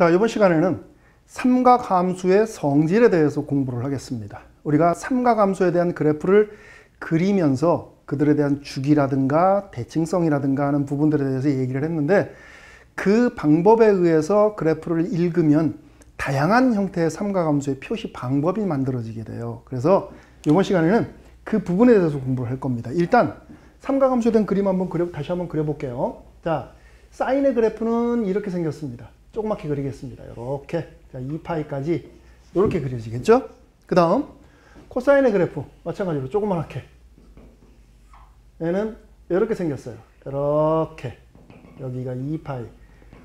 자, 이번 시간에는 삼각함수의 성질에 대해서 공부를 하겠습니다. 우리가 삼각함수에 대한 그래프를 그리면서 그들에 대한 주기라든가 대칭성이라든가 하는 부분들에 대해서 얘기를 했는데, 그 방법에 의해서 그래프를 읽으면 다양한 형태의 삼각함수의 표시 방법이 만들어지게 돼요. 그래서 이번 시간에는 그 부분에 대해서 공부를 할 겁니다. 일단 삼각함수에 대한 그림 다시 한번 그려볼게요. 자, 사인의 그래프는 이렇게 생겼습니다. 조그맣게 그리겠습니다. 이렇게. 자, 2파이까지 이렇게 그려지겠죠? 그 다음 코사인의 그래프 마찬가지로 조그맣게. 얘는 이렇게 생겼어요. 이렇게. 여기가 2파이.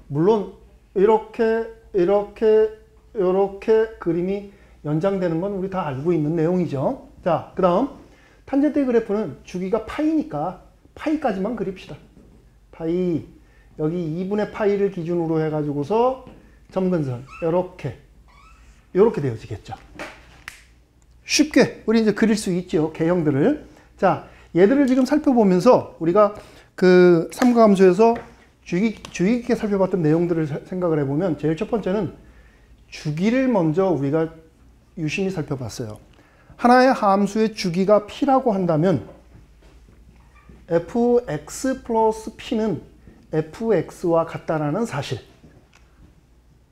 물론 이렇게 그림이 연장되는 건 우리 다 알고 있는 내용이죠. 자, 그 다음 탄젠트의 그래프는 주기가 파이니까 파이까지만 그립시다. 파이. 여기 2분의 파이를 기준으로 해가지고서 점근선 이렇게 되어지겠죠. 쉽게 우리 이제 그릴 수 있죠. 개형들을. 자, 얘들을 지금 살펴보면서 우리가 그 삼각함수에서 주의 깊게 살펴봤던 내용들을 생각을 해보면, 제일 첫 번째는 주기를 먼저 우리가 유심히 살펴봤어요. 하나의 함수의 주기가 p라고 한다면 fx 플러스 p는 fx와 같다라는 사실.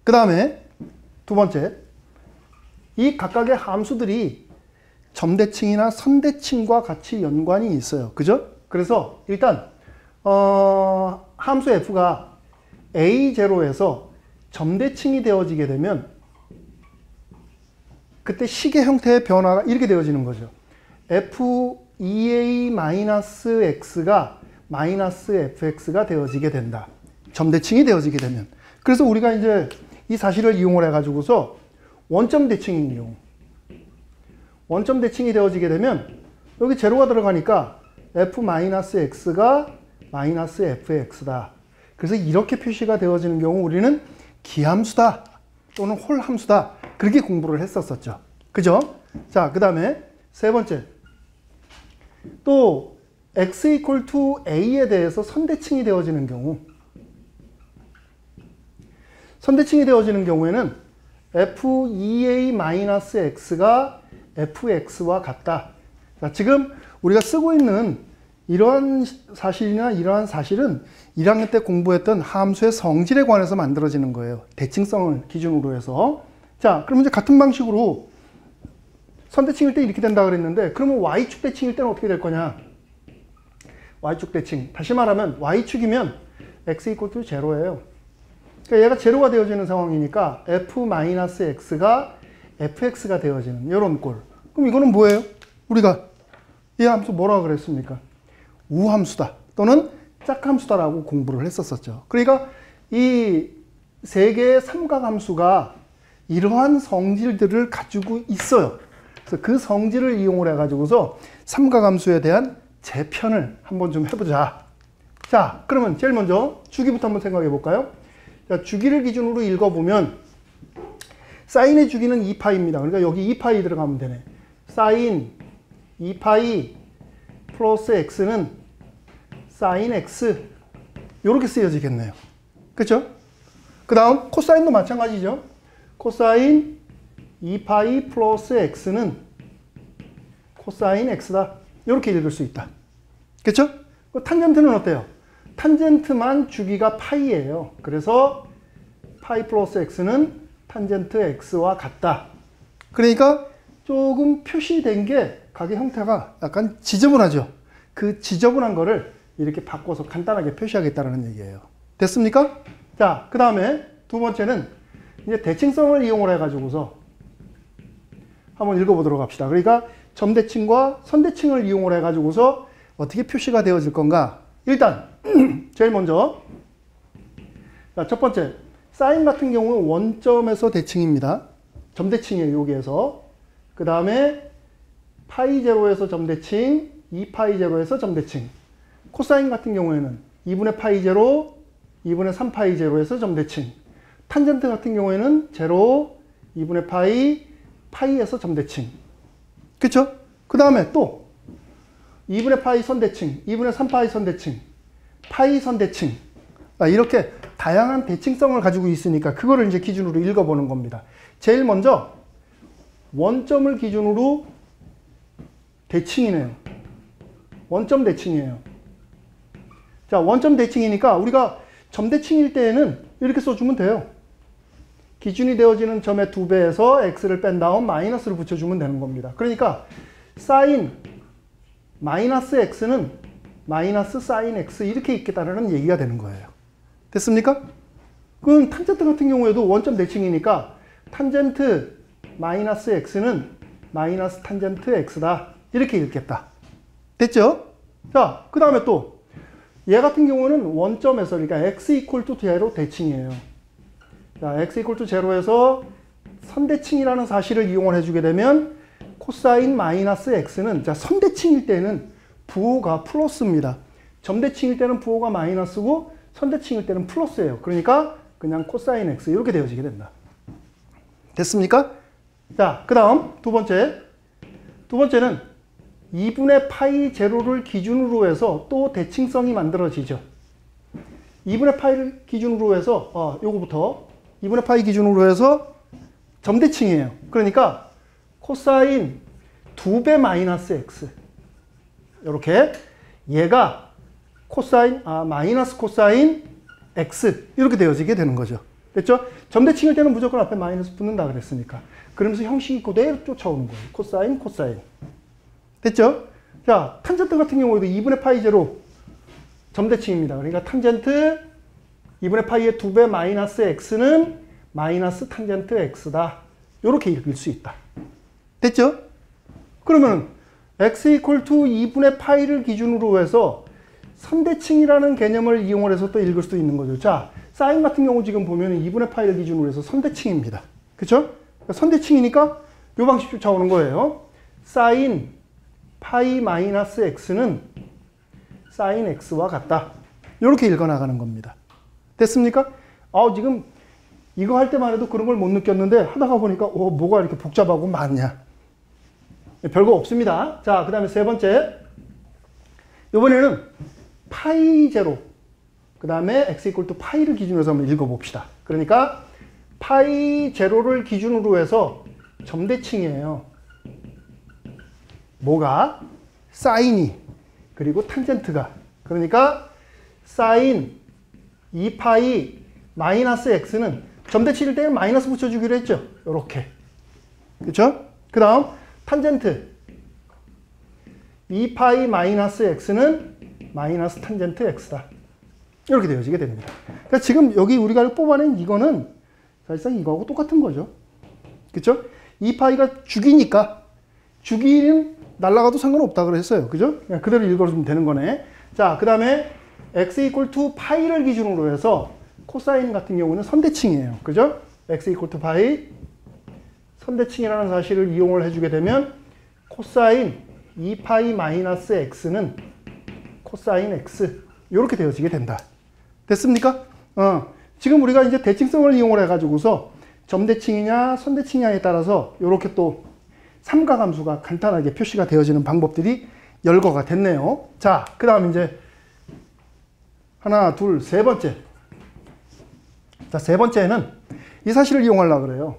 그 다음에 두 번째, 이 각각의 함수들이 점대칭이나 선대칭과 같이 연관이 있어요. 그죠? 그래서 일단 함수 f가 a0에서 점대칭이 되어지게 되면 그때 식의 형태의 변화가 이렇게 되어지는 거죠. f2a-x가 마이너스 fx가 되어지게 된다. 점대칭이 되어지게 되면. 그래서 우리가 이제 이 사실을 이용을 해가지고서 원점 대칭 이용. 원점 대칭이 되어지게 되면 여기 제로가 들어가니까 f-x가 마이너스 fx다. 그래서 이렇게 표시가 되어지는 경우 우리는 기함수다 또는 홀함수다, 그렇게 공부를 했었었죠. 그죠? 자, 그 다음에 세 번째, 또 x equal to a에 대해서 선대칭이 되어지는 경우, 선대칭이 되어지는 경우에는 f2a-x가 fx와 같다. 자, 지금 우리가 쓰고 있는 이러한 사실이나 이러한 사실은 1학년 때 공부했던 함수의 성질에 관해서 만들어지는 거예요. 대칭성을 기준으로 해서. 자, 그럼 이제 같은 방식으로 선대칭일 때 이렇게 된다 그랬는데, 그러면 y축 대칭일 때는 어떻게 될 거냐? y축 대칭. 다시 말하면 y축이면 x equal to 0예요. 그러니까 얘가 제로가 되어지는 상황이니까 f-x가 fx가 되어지는 이런 꼴. 그럼 이거는 뭐예요? 우리가 이 함수 뭐라고 그랬습니까? 우함수다 또는 짝함수다라고 공부를 했었었죠. 그러니까 이 세 개의 삼각함수가 이러한 성질들을 가지고 있어요. 그래서 그 성질을 이용을 해가지고서 삼각함수에 대한 재편을 한번 좀 해보자. 자, 그러면 제일 먼저 주기부터 한번 생각해 볼까요? 자, 주기를 기준으로 읽어보면 사인의 주기는 2파이입니다. 그러니까 여기 2파이 들어가면 되네. 사인 2파이 플러스 x는 사인 x, 이렇게 쓰여지겠네요. 그렇죠? 그 다음 코사인도 마찬가지죠. 코사인 2파이 플러스 x는 코사인 x다. 이렇게 읽을 수 있다. 그렇죠? 탄젠트는 어때요? 탄젠트만 주기가 파이예요. 그래서 파이 플러스 x는 탄젠트 x와 같다. 그러니까 조금 표시된 게 각의 형태가 약간 지저분하죠. 그 지저분한 거를 이렇게 바꿔서 간단하게 표시하겠다는 얘기예요. 됐습니까? 자, 그 다음에 두 번째는 이제 대칭성을 이용을 해가지고서 한번 읽어보도록 합시다. 그러니까 점대칭과 선대칭을 이용을 해가지고서 어떻게 표시가 되어질 건가? 일단 제일 먼저, 자, 첫 번째, 사인 같은 경우는 원점에서 대칭입니다. 점대칭이에요, 여기에서. 그 다음에 파이 제로에서 점대칭, 2파이 제로에서 점대칭. 코사인 같은 경우에는 2분의 파이 제로, 2분의 3파이 제로에서 점대칭. 탄젠트 같은 경우에는 제로, 2분의 파이, 파이에서 점대칭. 그쵸? 그 다음에 또 2분의 파이 선대칭, 2분의 3파이 선대칭, 파이 선대칭. 이렇게 다양한 대칭성을 가지고 있으니까 그거를 이제 기준으로 읽어보는 겁니다. 제일 먼저 원점을 기준으로 대칭이네요. 원점 대칭이에요. 자, 원점 대칭이니까 우리가 점 대칭일 때에는 이렇게 써주면 돼요. 기준이 되어지는 점의 2배에서 x를 뺀 다음 마이너스를 붙여주면 되는 겁니다. 그러니까 사인 마이너스 x는 마이너스 사인 x 이렇게 있겠다라는 얘기가 되는 거예요. 됐습니까? 그럼 탄젠트 같은 경우에도 원점 대칭이니까 탄젠트 마이너스 x는 마이너스 탄젠트 x다. 이렇게 읽겠다. 됐죠? 자, 그 다음에 또 얘 같은 경우는 원점에서 그러니까 x 이퀄 투 0 대칭이에요. 자, x 이퀄 투 0에서 선대칭이라는 사실을 이용을 해주게 되면 코사인 마이너스 x는 자, 선대칭일 때는 부호가 플러스입니다. 점대칭일 때는 부호가 마이너스고 선대칭일 때는 플러스예요. 그러니까 그냥 코사인 x 이렇게 되어지게 된다. 됐습니까? 자, 그 다음 두 번째는 2분의 파이 제로를 기준으로 해서 또 대칭성이 만들어지죠. 2분의 파이를 기준으로 해서 요거부터 2분의 파이 기준으로 해서 점대칭이에요. 그러니까 코사인 2배 마이너스 x 이렇게 얘가 코사인 마이너스 코사인 x 이렇게 되어지게 되는 거죠. 됐죠? 점대칭일 때는 무조건 앞에 마이너스 붙는다 그랬으니까. 그러면서 형식이 그대로 쫓아오는 거예요. 코사인 코사인. 됐죠? 자, 탄젠트 같은 경우에도 2분의 파이 제로 점대칭입니다. 그러니까 탄젠트 2분의 파이의 2배 마이너스 x는 마이너스 탄젠트 x다. 이렇게 읽을 수 있다. 됐죠? 그러면 x 이퀄 투 2분의 파이를 기준으로 해서 선대칭이라는 개념을 이용을 해서 또 읽을 수 있는 거죠. 자, 사인 같은 경우 지금 보면 2분의 파이를 기준으로 해서 선대칭입니다. 그쵸? 그러니까 선대칭이니까 이 방식 쫓아오는 거예요. 사인 파이 마이너스 x는 사인 x와 같다. 이렇게 읽어나가는 겁니다. 됐습니까? 지금 이거 할 때만 해도 그런 걸 못 느꼈는데 하다가 보니까 뭐가 이렇게 복잡하고 많냐. 별거 없습니다. 자, 그 다음에 세 번째. 이번에는 파이 제로. 그 다음에 x 이퀄 투 파이를 기준으로 해서 한번 읽어봅시다. 그러니까 파이 제로를 기준으로 해서 점대칭이에요. 뭐가? 사인이 그리고 탄젠트가. 그러니까 사인 2파이 마이너스 x는 점대칭일 때는 마이너스 붙여주기로 했죠. 이렇게. 그렇죠? 그 다음 탄젠트 2파이 마이너스 x는 마이너스 탄젠트 x다. 이렇게 되어지게 됩니다. 그러니까 지금 여기 우리가 뽑아낸 이거는 사실상 이거하고 똑같은 거죠. 그렇죠? 2파이가 주기니까 주기는 날라가도 상관없다 그랬어요. 그죠? 그냥 그대로 읽어주면 되는 거네. 자, 그 다음에 x 이퀄 투 파이를 기준으로 해서 코사인 같은 경우는 선대칭이에요. 그죠? x 이퀄 투 파이 선대칭이라는 사실을 이용을 해주게 되면 코사인 2파이 마이너스 x는 코사인 x 이렇게 되어지게 된다. 됐습니까? 지금 우리가 이제 대칭성을 이용을 해가지고서 점대칭이냐 선대칭이냐에 따라서 이렇게 또 삼가함수가 간단하게 표시가 되어지는 방법들이 열거가 됐네요. 자, 그 다음 이제 하나, 둘, 세 번째. 자, 세 번째는 이 사실을 이용하려고 그래요.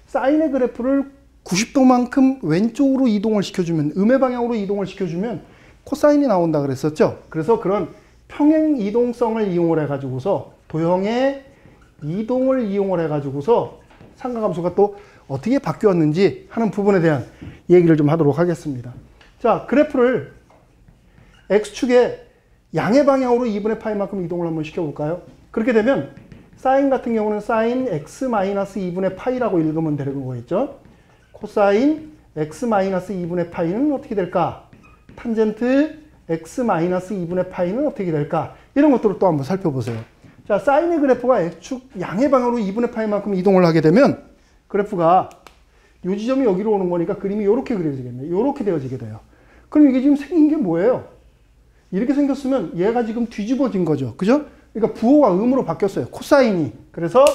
사인의 그래프를 90도만큼 왼쪽으로 이동을 시켜주면, 음의 방향으로 이동을 시켜주면 코사인이 나온다 그랬었죠. 그래서 그런 평행 이동성을 이용을 해가지고서 도형의 이동을 이용을 해가지고서 삼가함수가 또 어떻게 바뀌었는지 하는 부분에 대한 얘기를 좀 하도록 하겠습니다. 자, 그래프를 X축에 양의 방향으로 2분의 파이만큼 이동을 한번 시켜볼까요? 그렇게 되면 사인 같은 경우는 사인 X-2분의 파이라고 읽으면 되는 거겠죠? 코사인 X-2분의 파이는 어떻게 될까? 탄젠트 X-2분의 파이는 어떻게 될까? 이런 것들을 또 한번 살펴보세요. 자, 사인의 그래프가 X축 양의 방향으로 2분의 파이만큼 이동을 하게 되면 그래프가 이 지점이 여기로 오는 거니까 그림이 이렇게 그려지겠네요. 이렇게 되어지게 돼요. 그럼 이게 지금 생긴 게 뭐예요? 이렇게 생겼으면 얘가 지금 뒤집어진 거죠. 그죠? 그러니까 부호가 음으로 바뀌었어요. 코사인이. 그래서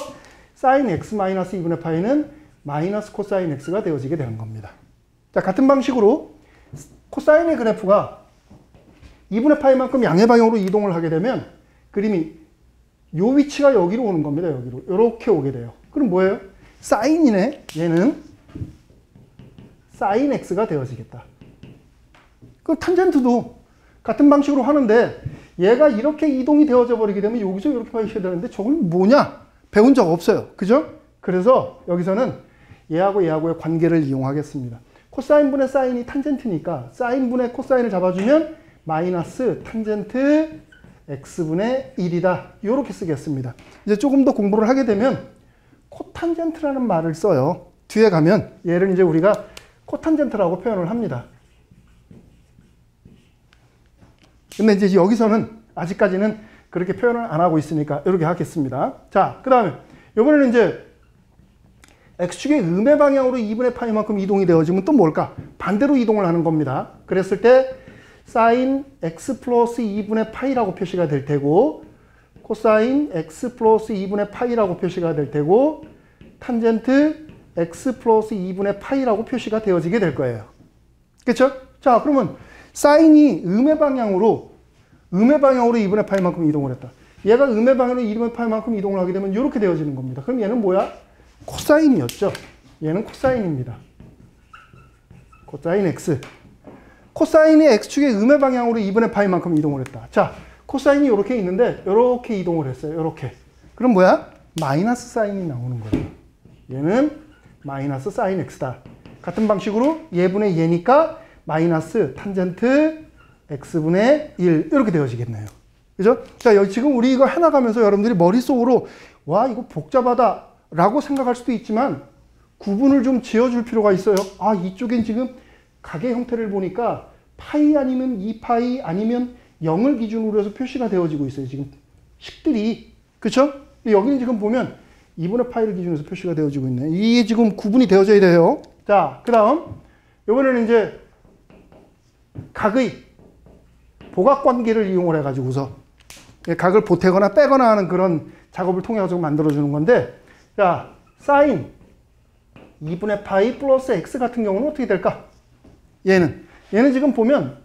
사인 x-2분의 파이는 마이너스 코사인 x가 되어지게 되는 겁니다. 자, 같은 방식으로 코사인의 그래프가 2분의 파이만큼 양의 방향으로 이동을 하게 되면 그림이 요 위치가 여기로 오는 겁니다. 여기로. 이렇게 오게 돼요. 그럼 뭐예요? 사인이네. 얘는 사인 x가 되어지겠다. 그 탄젠트도 같은 방식으로 하는데 얘가 이렇게 이동이 되어져 버리게 되면 여기서 이렇게 봐주셔야 되는데 저건 뭐냐? 배운 적 없어요. 그죠? 그래서 여기서는 얘하고 얘하고의 관계를 이용하겠습니다. 코사인분의 사인이 탄젠트니까 사인분의 코사인을 잡아주면 마이너스 탄젠트 x분의 1이다. 이렇게 쓰겠습니다. 이제 조금 더 공부를 하게 되면 코탄젠트라는 말을 써요. 뒤에 가면 얘를 이제 우리가 코탄젠트라고 표현을 합니다. 근데 이제 여기서는 아직까지는 그렇게 표현을 안 하고 있으니까 이렇게 하겠습니다. 자, 그 다음에 이번에는 이제 x축의 음의 방향으로 2분의 파이만큼 이동이 되어지면 또 뭘까? 반대로 이동을 하는 겁니다. 그랬을 때 사인 x 플러스 2분의 파이라고 표시가 될 테고 코사인 x 플러스 2분의 파이라고 표시가 될 테고 탄젠트 x 플러스 2분의 파이라고 표시가 되어지게 될 거예요. 그렇죠? 자, 그러면 사인이 음의 방향으로 2분의 파이만큼 이동을 했다. 얘가 음의 방향으로 2분의 파이만큼 이동을 하게 되면 이렇게 되어지는 겁니다. 그럼 얘는 뭐야? 코사인이었죠. 얘는 코사인입니다. 코사인 x. 코사인이 x축의 음의 방향으로 2분의 파이만큼 이동을 했다. 자, 코사인이 이렇게 있는데 이렇게 이동을 했어요. 이렇게. 그럼 뭐야? 마이너스 사인이 나오는 거예요. 얘는 마이너스 사인 x다. 같은 방식으로 얘분의 얘니까 마이너스 탄젠트 x분의 1 이렇게 되어지겠네요. 그죠? 자, 여기 지금 우리 이거 해나가면서 여러분들이 머릿속으로 와, 이거 복잡하다 라고 생각할 수도 있지만 구분을 좀 지어줄 필요가 있어요. 아, 이쪽엔 지금 가계 형태를 보니까 파이 아니면 2파이 아니면 0을 기준으로 해서 표시가 되어지고 있어요. 지금 식들이. 그쵸? 여기는 지금 보면 2분의 파이를 기준으로 해서 표시가 되어지고 있네. 이게 지금 구분이 되어져야 돼요. 자, 그 다음 이번에는 이제 각의 보각관계를 이용을 해가지고서 각을 보태거나 빼거나 하는 그런 작업을 통해 가지고 만들어주는 건데, 자, 사인 2분의 파이 플러스 x 같은 경우는 어떻게 될까? 얘는 지금 보면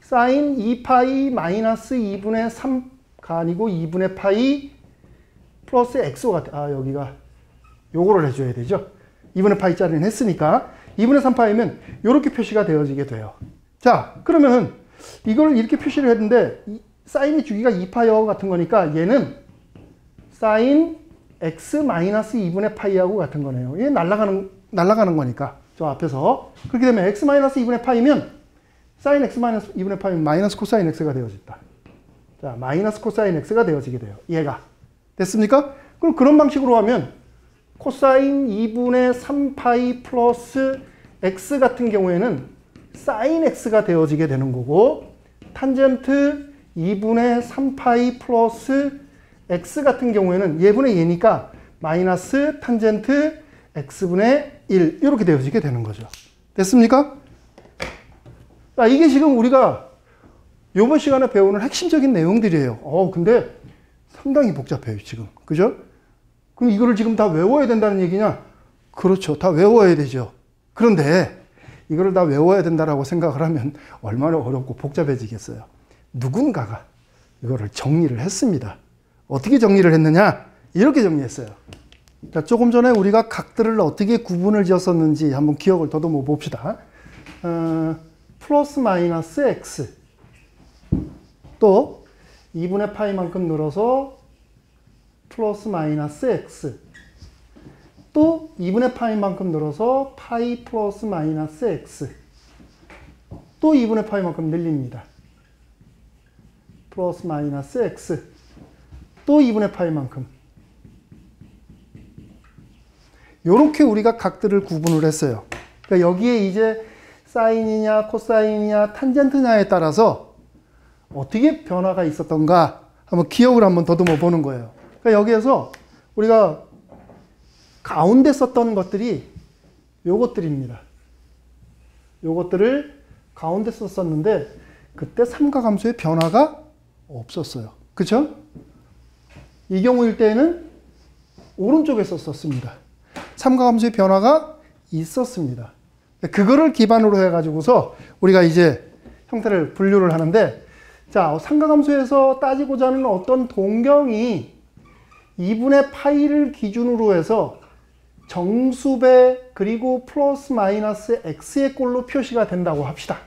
사인 2파이 마이너스 2분의 3가 아니고 2분의 파이 플러스 x가 같아. 아, 여기가 요거를 해줘야 되죠. 2분의 파이짜리는 했으니까 2분의 3파이면 이렇게 표시가 되어지게 돼요. 자, 그러면은 이걸 이렇게 표시를 했는데 사인의 주기가 2파이하고 같은 거니까 얘는 사인 x 마이너스 2분의 파이하고 같은 거네요. 얘 날아가는 거니까 저 앞에서. 그렇게 되면 x 마이너스 2분의 파이면 사인 x 마이너스 2분의 파이면 마이너스 코사인 x가 되어졌다. 자, 마이너스 코사인 x가 되어지게 돼요. 얘가. 됐습니까? 그럼 그런 방식으로 하면 코사인 2분의 3파이 플러스 x 같은 경우에는 사인 x가 되어지게 되는 거고, 탄젠트 2분의 3파이 플러스 x 같은 경우에는 얘분의 얘니까 마이너스 탄젠트 x분의 1 이렇게 되어지게 되는 거죠. 됐습니까? 자, 이게 지금 우리가 이번 시간에 배우는 핵심적인 내용들이에요. 근데 상당히 복잡해요, 지금. 그죠? 그럼 이거를 지금 다 외워야 된다는 얘기냐? 그렇죠. 다 외워야 되죠. 그런데 이거를 다 외워야 된다라고 생각을 하면 얼마나 어렵고 복잡해지겠어요. 누군가가 이거를 정리를 했습니다. 어떻게 정리를 했느냐? 이렇게 정리했어요. 자, 조금 전에 우리가 각들을 어떻게 구분을 지었었는지 한번 기억을 더듬어 봅시다. 플러스 마이너스 x 또 2분의 파이만큼 늘어서 플러스 마이너스 x 또 2분의 파이만큼 늘어서 파이 플러스 마이너스 x 또 2분의 파이만큼 늘립니다. 플러스 마이너스 x 또 2분의 파이만큼. 이렇게 우리가 각들을 구분을 했어요. 그러니까 여기에 이제 사인이냐 코사인이냐 탄젠트냐에 따라서 어떻게 변화가 있었던가 한번 기억을 한번 더듬어 보는 거예요. 그러니까 여기에서 우리가 가운데 썼던 것들이 요것들입니다. 요것들을 가운데 썼었는데 그때 삼각함수의 변화가 없었어요. 그쵸? 이 경우일 때는 오른쪽에 썼습니다. 삼각함수의 변화가 있었습니다. 그거를 기반으로 해가지고서 우리가 이제 형태를 분류를 하는데, 자, 삼각함수에서 따지고자 하는 어떤 동경이 2분의 파이를 기준으로 해서 정수배 그리고 플러스 마이너스 x의 꼴로 표시가 된다고 합시다.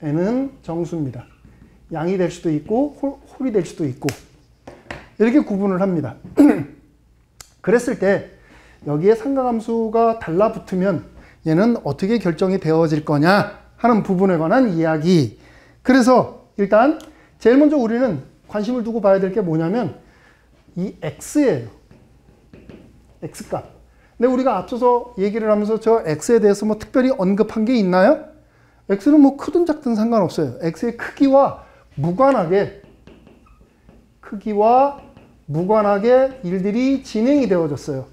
n은 정수입니다. 양이 될 수도 있고 홀이 될 수도 있고 이렇게 구분을 합니다. 그랬을 때 여기에 삼각함수가 달라붙으면 얘는 어떻게 결정이 되어질 거냐 하는 부분에 관한 이야기. 그래서 일단 제일 먼저 우리는 관심을 두고 봐야 될 게 뭐냐면 이 x예요. x값. 근데 우리가 앞서서 얘기를 하면서 저 x에 대해서 뭐 특별히 언급한 게 있나요? x는 뭐 크든 작든 상관없어요. x의 크기와 무관하게 일들이 진행이 되어졌어요.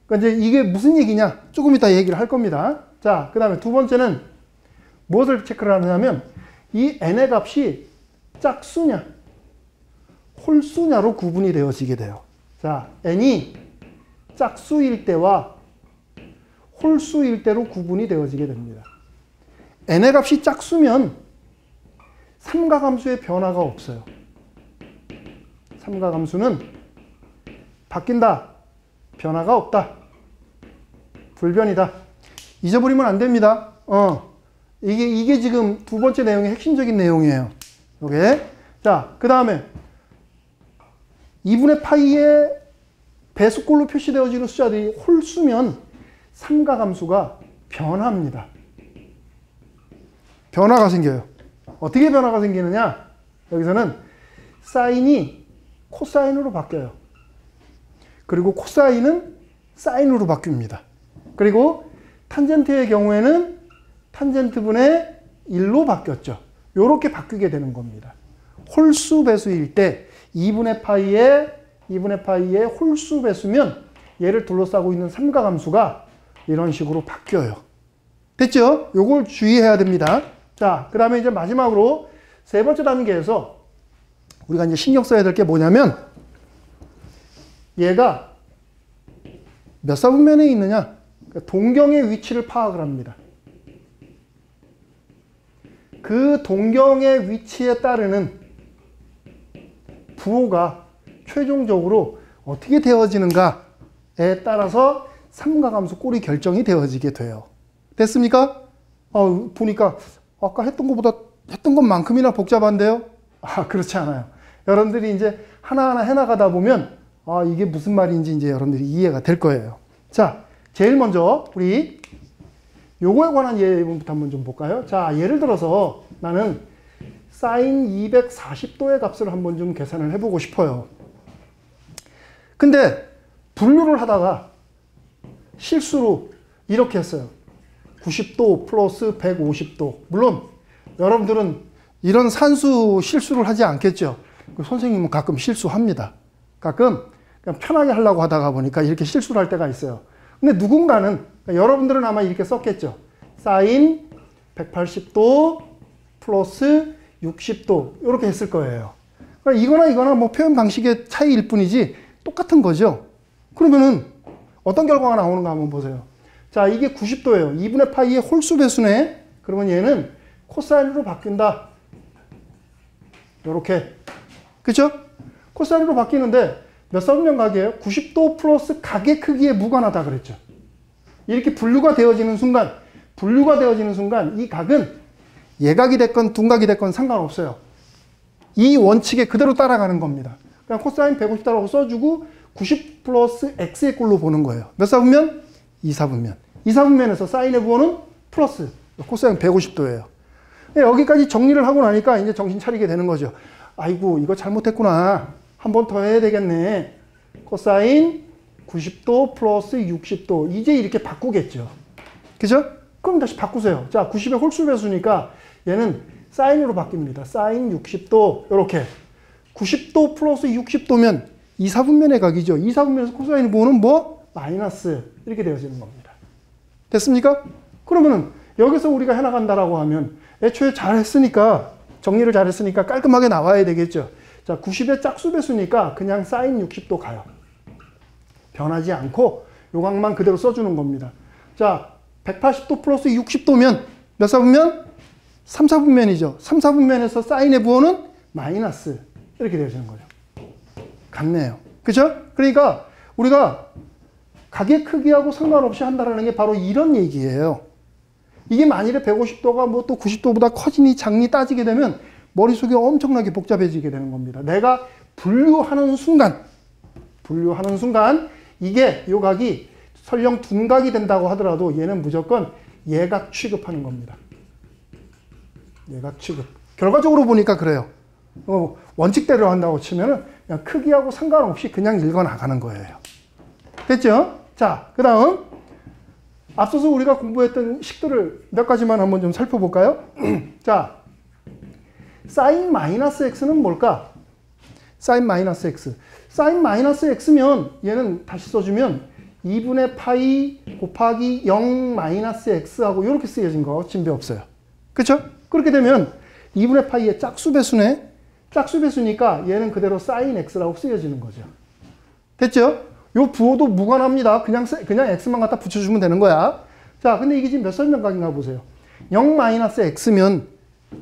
그러니까 이제 이게 무슨 얘기냐? 조금 이따 얘기를 할 겁니다. 자, 그 다음에 두 번째는 무엇을 체크를 하냐면 이 n의 값이 짝수냐, 홀수냐로 구분이 되어지게 돼요. 자, n이 짝수일 때와 홀수일 때로 구분이 되어지게 됩니다. n의 값이 짝수면 삼각함수의 변화가 없어요. 삼각함수는 바뀐다, 변화가 없다, 불변이다. 잊어버리면 안 됩니다. 이게 지금 두 번째 내용의 핵심적인 내용이에요. 요게. 자, 그 다음에 2분의 파이의 배수꼴로 표시되어지는 숫자들이 홀수면 삼각함수가 변합니다. 변화가 생겨요. 어떻게 변화가 생기느냐? 여기서는 사인이 코사인으로 바뀌어요. 그리고 코사인은 사인으로 바뀝니다. 그리고 탄젠트의 경우에는 탄젠트분의 1로 바뀌었죠. 이렇게 바뀌게 되는 겁니다. 홀수 배수일 때 2분의 파이의 홀수 배수면 얘를 둘러싸고 있는 삼각함수가 이런 식으로 바뀌어요. 됐죠? 요걸 주의해야 됩니다. 자, 그 다음에 이제 마지막으로 세 번째 단계에서 우리가 이제 신경 써야 될 게 뭐냐면 얘가 몇 사분면에 있느냐? 동경의 위치를 파악을 합니다. 그 동경의 위치에 따르는 부호가 최종적으로 어떻게 되어지는가에 따라서 삼각함수 꼴이 결정이 되어지게 돼요. 됐습니까? 보니까 아까 했던 것만큼이나 복잡한데요? 그렇지 않아요. 여러분들이 이제 하나하나 해나가다 보면 이게 무슨 말인지 이제 여러분들이 이해가 될 거예요. 자, 제일 먼저 우리 요거에 관한 예문부터 한번 좀 볼까요? 자, 예를 들어서 나는 사인 240도의 값을 한번 좀 계산을 해보고 싶어요. 근데 분류를 하다가 실수로 이렇게 했어요. 90도 플러스 150도. 물론 여러분들은 이런 산수 실수를 하지 않겠죠. 선생님은 가끔 실수합니다. 가끔 그냥 편하게 하려고 하다가 보니까 이렇게 실수를 할 때가 있어요. 근데 누군가는, 여러분들은 아마 이렇게 썼겠죠. 사인 180도 플러스 60도 이렇게 했을 거예요. 그러니까 이거나 뭐 표현 방식의 차이일 뿐이지 똑같은 거죠. 그러면은 어떤 결과가 나오는가 한번 보세요. 자, 이게 90도예요. 2분의 파이의 홀수 배수네. 그러면 얘는 코사인으로 바뀐다. 요렇게. 그쵸? 코사인으로 바뀌는데 몇 사분면 각이에요? 90도 플러스 각의 크기에 무관하다 그랬죠. 이렇게 분류가 되어지는 순간 이 각은 예각이 됐건 둔각이 됐건 상관없어요. 이 원칙에 그대로 따라가는 겁니다. 그냥 코사인 150도라고 써주고 90 플러스 x의 꼴로 보는 거예요. 몇 사분면? 2사분면. 2사분면에서 사인의 부호는 플러스, 코사인 150도예요. 여기까지 정리를 하고 나니까 이제 정신 차리게 되는 거죠. 아이고, 이거 잘못했구나. 한 번 더 해야 되겠네. 코사인 90도 플러스 60도. 이제 이렇게 바꾸겠죠. 그죠? 그럼 다시 바꾸세요. 자, 90의 홀수 배수니까 얘는 사인으로 바뀝니다. 사인 60도. 이렇게. 90도 플러스 60도면 2사분면의 각이죠. 2사분면에서 코사인의 부호는 뭐? 마이너스. 이렇게 되어지는 겁니다. 됐습니까? 그러면은 여기서 우리가 해나간다라고 하면 애초에 잘했으니까, 정리를 잘했으니까 깔끔하게 나와야 되겠죠. 자, 90의 짝수 배수니까 그냥 사인 60도 가요. 변하지 않고 요각만 그대로 써주는 겁니다. 자, 180도 플러스 60도면 몇 사분면? 3사분면이죠. 3사분면에서 사인의 부호는 마이너스. 이렇게 되어지는 거죠. 같네요. 그죠? 그러니까 우리가 가게 크기하고 상관없이 한다는 게 바로 이런 얘기예요. 이게 만일에 150도가 뭐 또 90도보다 커지니 작니 따지게 되면 머릿속이 엄청나게 복잡해지게 되는 겁니다. 내가 분류하는 순간 이게 요 각이 설령 둔각이 된다고 하더라도 얘는 무조건 예각 취급하는 겁니다. 예각 취급. 결과적으로 보니까 그래요. 원칙대로 한다고 치면은 그냥 크기하고 상관없이 그냥 읽어 나가는 거예요. 됐죠? 자, 그 다음 앞서서 우리가 공부했던 식들을 몇 가지만 한번 좀 살펴볼까요? 자, 사인 마이너스 x는 뭘까? 사인 마이너스 x. 사인 마이너스 x면 얘는 다시 써주면 2분의 파이 곱하기 0 마이너스 x하고 이렇게 쓰여진 거 진배 없어요. 그쵸? 그렇게 되면 2분의 파이의 짝수배수네. 짝수배수니까 얘는 그대로 사인 x라고 쓰여지는 거죠. 됐죠? 요 부호도 무관합니다. 그냥 x만 갖다 붙여주면 되는 거야. 자, 근데 이게 지금 몇 설명각인가 보세요. 0 마이너스 x면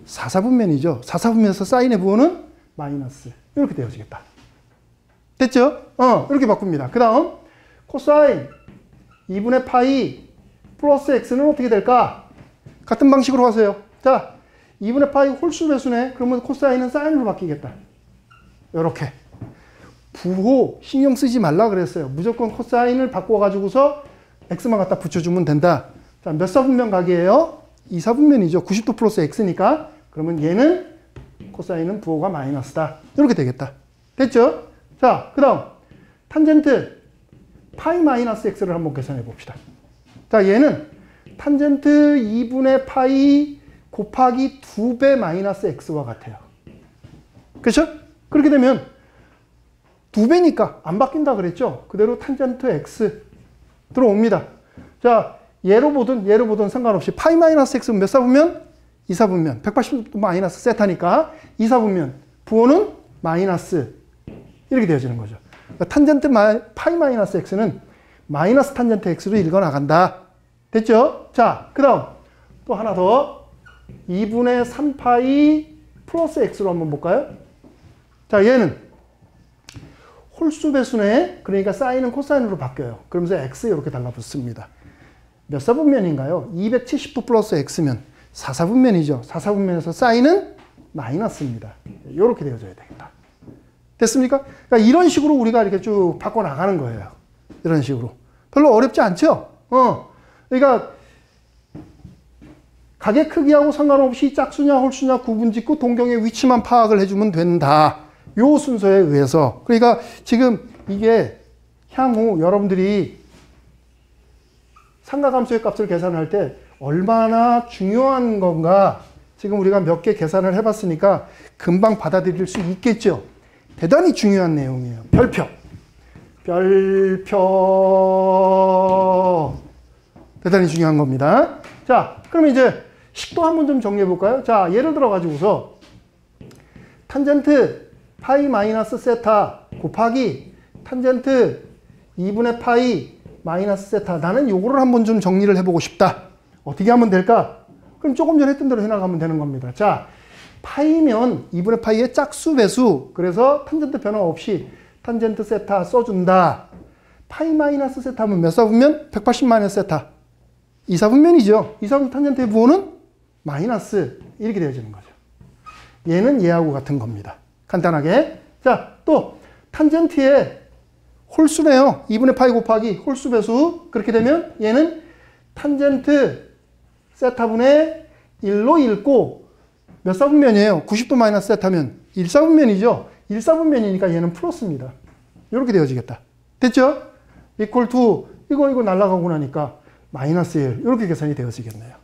4사분면이죠. 4사분면에서 사인의 부호는 마이너스. 이렇게 되어지겠다. 됐죠? 이렇게 바꿉니다. 그 다음 코사인 2분의 파이 플러스 x는 어떻게 될까? 같은 방식으로 하세요. 자, 2분의 파이 홀수 배수네. 그러면 코사인은 사인으로 바뀌겠다. 이렇게. 부호 신경 쓰지 말라 그랬어요. 무조건 코사인을 바꿔가지고서 x만 갖다 붙여주면 된다. 자, 몇 사분면 각이에요? 2사분면이죠. 90도 플러스 x니까. 그러면 얘는 코사인은 부호가 마이너스다. 이렇게 되겠다. 됐죠? 자, 그 다음 탄젠트 파이 마이너스 x를 한번 계산해 봅시다. 자, 얘는 탄젠트 2분의 파이 곱하기 2배 마이너스 x와 같아요. 그렇죠? 그렇게 되면 2배니까 안 바뀐다 그랬죠? 그대로 탄젠트 x 들어옵니다. 자, 얘로 보든 상관없이 파이 마이너스 x는 몇 사분면? 2사분면. 180도 마이너스 세타니까 2사분면. 부호는 마이너스. 이렇게 되어지는 거죠. 그러니까 탄젠트 파이 마이너스 x는 마이너스 탄젠트 x로 읽어 나간다. 됐죠? 자, 그 다음 또 하나 더 2분의 3파이 플러스 x로 한번 볼까요? 자, 얘는 홀수 배수네. 그러니까 사인은 코사인으로 바뀌어요. 그러면서 x 이렇게 달라붙습니다. 몇 사분면인가요? 270도 플러스 x면 4사분면이죠. 4사분면에서 사인은 마이너스입니다. 이렇게 되어져야 되겠다. 됐습니까? 그러니까 이런 식으로 우리가 이렇게 쭉 바꿔 나가는 거예요. 이런 식으로. 별로 어렵지 않죠? 그러니까 가게 크기하고 상관없이 짝수냐 홀수냐 구분짓고 동경의 위치만 파악을 해주면 된다. 요 순서에 의해서. 그러니까 지금 이게 향후 여러분들이 삼각함수의 값을 계산할 때 얼마나 중요한 건가 지금 우리가 몇 개 계산을 해봤으니까 금방 받아들일 수 있겠죠. 대단히 중요한 내용이에요. 별표. 대단히 중요한 겁니다. 자, 그럼 이제 식도 한번 좀 정리해 볼까요? 자, 예를 들어 가지고서 탄젠트 파이 마이너스 세타 곱하기 탄젠트 2분의 파이 마이너스 세타. 나는 요거를 한번 좀 정리를 해보고 싶다. 어떻게 하면 될까? 그럼 조금 전에 했던 대로 해나가면 되는 겁니다. 자, 파이면 2분의 파이의 짝수 배수. 그래서 탄젠트 변화 없이 탄젠트 세타 써준다. 파이 마이너스 세타면 몇 사분면? 180 마이너스 세타. 2사분면이죠. 2사분면 탄젠트의 부호는 마이너스. 이렇게 되어지는 거죠. 얘는 얘하고 같은 겁니다. 간단하게. 자, 또 탄젠트의 홀수네요. 2분의 파이 곱하기 홀수 배수. 그렇게 되면 얘는 탄젠트 세타분의 1로 읽고 몇 사분면이에요? 90도 마이너스 세타면 1사분면이죠. 1사분면이니까 얘는 플러스입니다. 이렇게 되어지겠다. 됐죠? equal to 이거 날아가고 나니까 마이너스 1 이렇게 계산이 되어지겠네요.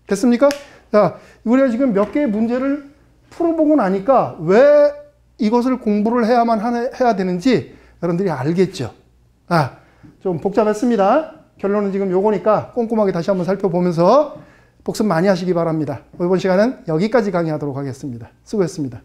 됐습니까? 자, 우리가 지금 몇 개의 문제를 풀어보고 나니까 왜 이것을 공부를 해야 되는지 여러분들이 알겠죠? 좀 복잡했습니다. 결론은 지금 요거니까 꼼꼼하게 다시 한번 살펴보면서 복습 많이 하시기 바랍니다. 이번 시간은 여기까지 강의하도록 하겠습니다. 수고했습니다.